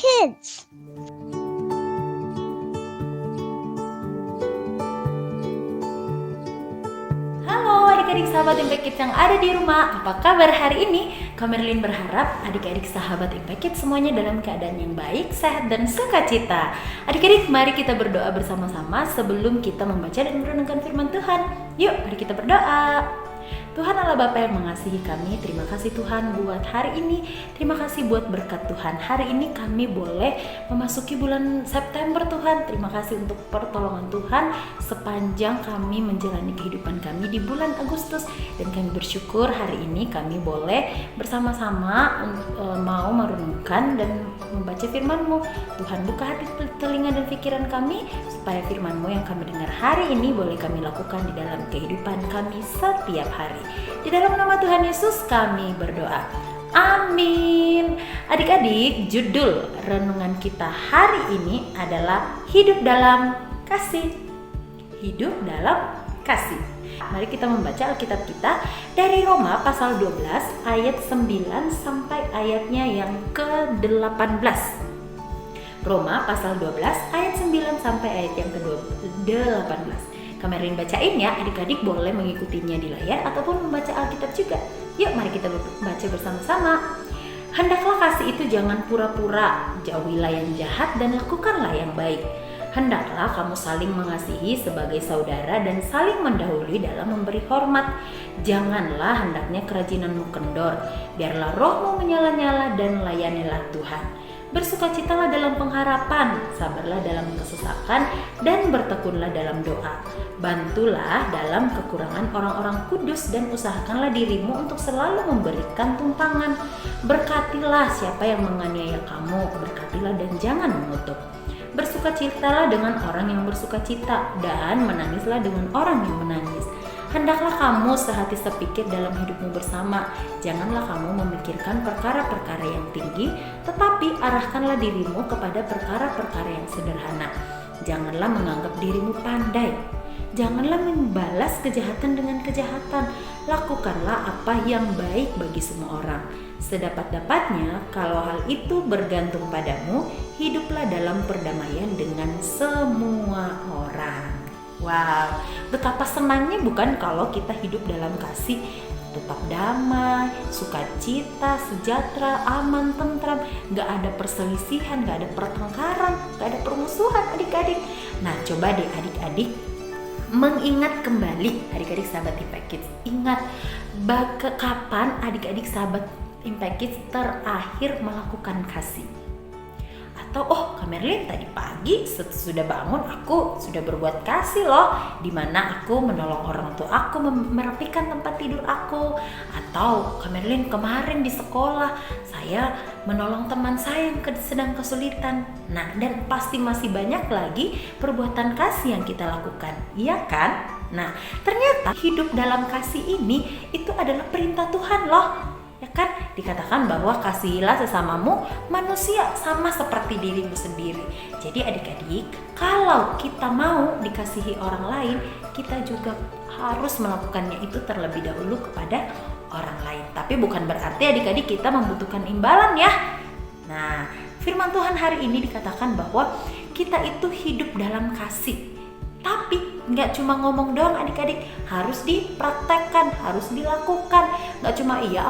kids. Halo adik-adik sahabat Impact Kids yang ada di rumah, apa kabar hari ini? Kak Merlin berharap adik-adik sahabat Impact Kids semuanya dalam keadaan yang baik, sehat, dan sukacita. Adik-adik, mari kita berdoa bersama-sama sebelum kita membaca dan merenungkan firman Tuhan. Yuk, mari kita berdoa. Tuhan Allah Bapa yang mengasihi kami, terima kasih Tuhan buat hari ini. Terima kasih buat berkat Tuhan. Hari ini kami boleh memasuki bulan September Tuhan. Terima kasih untuk pertolongan Tuhan sepanjang kami menjalani kehidupan kami di bulan Agustus. Dan kami bersyukur hari ini kami boleh bersama-sama mau merenungkan dan membaca firman-Mu. Tuhan, buka hati, telinga, dan pikiran kami supaya firman-Mu yang kami dengar hari ini boleh kami lakukan di dalam kehidupan kami setiap hari. Di dalam nama Tuhan Yesus kami berdoa. Amin. Adik-adik, judul renungan kita hari ini adalah hidup dalam kasih. Hidup dalam kasih. Mari kita membaca Alkitab kita dari Roma pasal 12 ayat 9 sampai ayatnya yang ke-18. Roma pasal 12 ayat 9 sampai ayat yang ke-18. Kemarin bacain ya, adik-adik boleh mengikutinya di layar ataupun membaca Alkitab juga. Yuk mari kita baca bersama-sama. Hendaklah kasih itu jangan pura-pura, jauhilah yang jahat dan lakukanlah yang baik. Hendaklah kamu saling mengasihi sebagai saudara dan saling mendahului dalam memberi hormat. Janganlah hendaknya kerajinanmu kendor, biarlah rohmu menyala-nyala dan layanilah Tuhan. Bersukacitalah dalam pengharapan, sabarlah dalam kesesakan, dan bertekunlah dalam doa. Bantulah dalam kekurangan orang-orang kudus dan usahakanlah dirimu untuk selalu memberikan tumpangan. Berkatilah siapa yang menganiaya kamu, berkatilah dan jangan mengutuk. Bersukacitalah dengan orang yang bersukacita dan menangislah dengan orang yang menangis. Hendaklah kamu sehati sepikir dalam hidupmu bersama. Janganlah kamu memikirkan perkara-perkara yang tinggi, tetapi arahkanlah dirimu kepada perkara-perkara yang sederhana. Janganlah menganggap dirimu pandai. Janganlah membalas kejahatan dengan kejahatan. Lakukanlah apa yang baik bagi semua orang. Sedapat-dapatnya, kalau hal itu bergantung padamu, hiduplah dalam perdamaian dengan semua orang. Wow, betapa senangnya bukan kalau kita hidup dalam kasih, tetap damai, sukacita, sejahtera, aman, tentram, gak ada perselisihan, gak ada pertengkaran, gak ada permusuhan adik-adik. Nah coba deh adik-adik mengingat kembali, adik-adik sahabat Impact Kids, ingat kapan adik-adik sahabat Impact Kids terakhir melakukan kasih. Atau Kak Merlin tadi pagi sudah bangun aku sudah berbuat kasih loh, dimana aku menolong orang tua aku merapikan tempat tidur aku. Atau Kak Merlin kemarin di sekolah saya menolong teman saya yang sedang kesulitan. Nah, dan pasti masih banyak lagi perbuatan kasih yang kita lakukan, iya kan? Nah, ternyata hidup dalam kasih ini itu adalah perintah Tuhan loh. Ya kan, dikatakan bahwa kasihilah sesamamu manusia sama seperti dirimu sendiri. Jadi adik-adik, kalau kita mau dikasihi orang lain, kita juga harus melakukannya itu terlebih dahulu kepada orang lain. Tapi bukan berarti adik-adik kita membutuhkan imbalan ya. Nah, firman Tuhan hari ini dikatakan bahwa kita itu hidup dalam kasih. Tapi nggak cuma ngomong doang adik-adik, harus dipraktekkan, harus dilakukan. Nggak cuma iya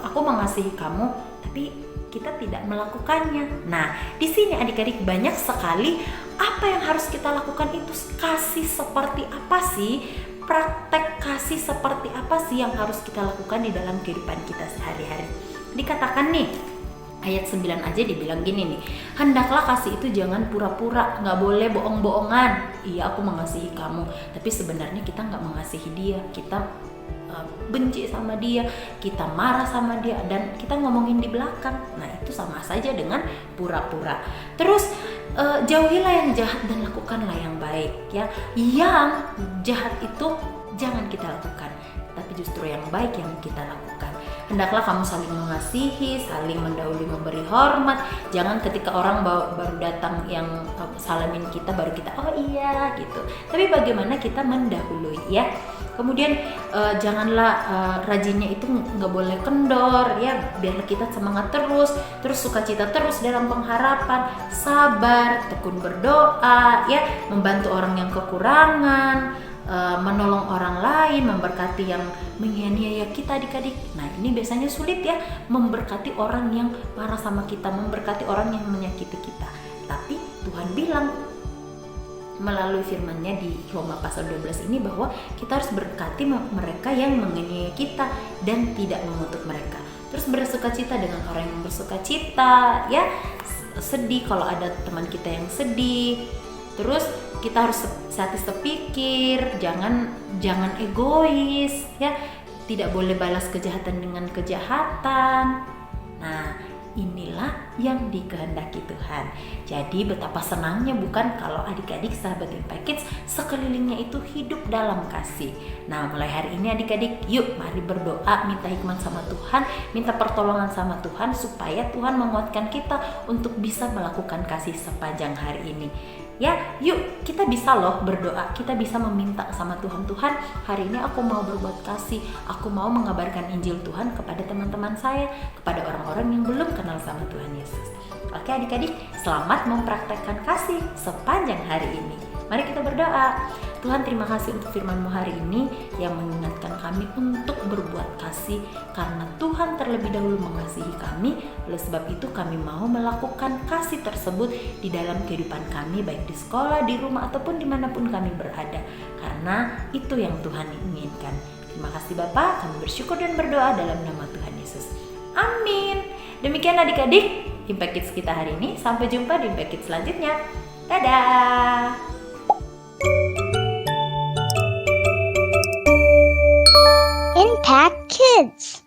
aku mengasihi kamu, tapi kita tidak melakukannya. Nah, di sini adik-adik banyak sekali apa yang harus kita lakukan itu. Kasih seperti apa sih? Praktek kasih seperti apa sih yang harus kita lakukan di dalam kehidupan kita sehari-hari? Dikatakan nih, ayat 9 aja dibilang gini nih, hendaklah kasih itu jangan pura-pura, gak boleh bohong-bohongan. Iya aku mengasihi kamu, tapi sebenarnya kita gak mengasihi dia, kita benci sama dia, kita marah sama dia, dan kita ngomongin di belakang. Nah itu sama saja dengan pura-pura. Terus jauhilah yang jahat dan lakukanlah yang baik ya. Yang jahat itu jangan kita lakukan, tapi justru yang baik yang kita lakukan. hendaklah kamu saling mengasihi, saling mendahului memberi hormat. Jangan ketika orang baru datang yang salamin kita baru kita oh iya gitu. Tapi bagaimana kita mendahului ya. Kemudian janganlah rajinnya itu nggak boleh kendor ya, biarlah kita semangat terus sukacita terus dalam pengharapan, sabar, tekun berdoa ya, membantu orang yang kekurangan, menolong orang lain, memberkati yang menganiaya kita adik-adik. Nah ini biasanya sulit ya, memberkati orang yang marah sama kita, memberkati orang yang menyakiti kita. Tapi Tuhan bilang melalui firman-Nya di Roma pasal 12 ini bahwa kita harus berkati mereka yang menganiaya kita dan tidak mengutuk mereka. Terus bersukacita dengan orang yang bersukacita ya, sedih kalau ada teman kita yang sedih. Terus kita harus hati sepikir, jangan egois ya, tidak boleh balas kejahatan dengan kejahatan. Nah inilah yang dikehendaki Tuhan. Jadi betapa senangnya bukan kalau adik-adik sahabat Impact Kids sekelilingnya itu hidup dalam kasih. Nah mulai hari ini adik-adik yuk mari berdoa, minta hikmat sama Tuhan, minta pertolongan sama Tuhan supaya Tuhan menguatkan kita untuk bisa melakukan kasih sepanjang hari ini. Ya, yuk kita bisa loh berdoa, kita bisa meminta sama Tuhan, Tuhan hari ini aku mau berbuat kasih, aku mau mengabarkan Injil Tuhan kepada teman-teman saya, kepada orang-orang yang belum kenal sama Tuhan Yesus. Oke adik-adik, selamat mempraktekkan kasih sepanjang hari ini. Mari kita berdoa. Tuhan terima kasih untuk firman-Mu hari ini yang mengingatkan kami untuk berbuat kasih karena Tuhan terlebih dahulu mengasihi kami. Oleh sebab itu kami mau melakukan kasih tersebut di dalam kehidupan kami, baik di sekolah, di rumah, ataupun dimanapun kami berada. Karena itu yang Tuhan inginkan. Terima kasih Bapa, kami bersyukur dan berdoa dalam nama Tuhan Yesus. Amin. Demikian adik-adik Impact Kids kita hari ini. Sampai jumpa di Impact Kids selanjutnya. Dadah. Impact Kids.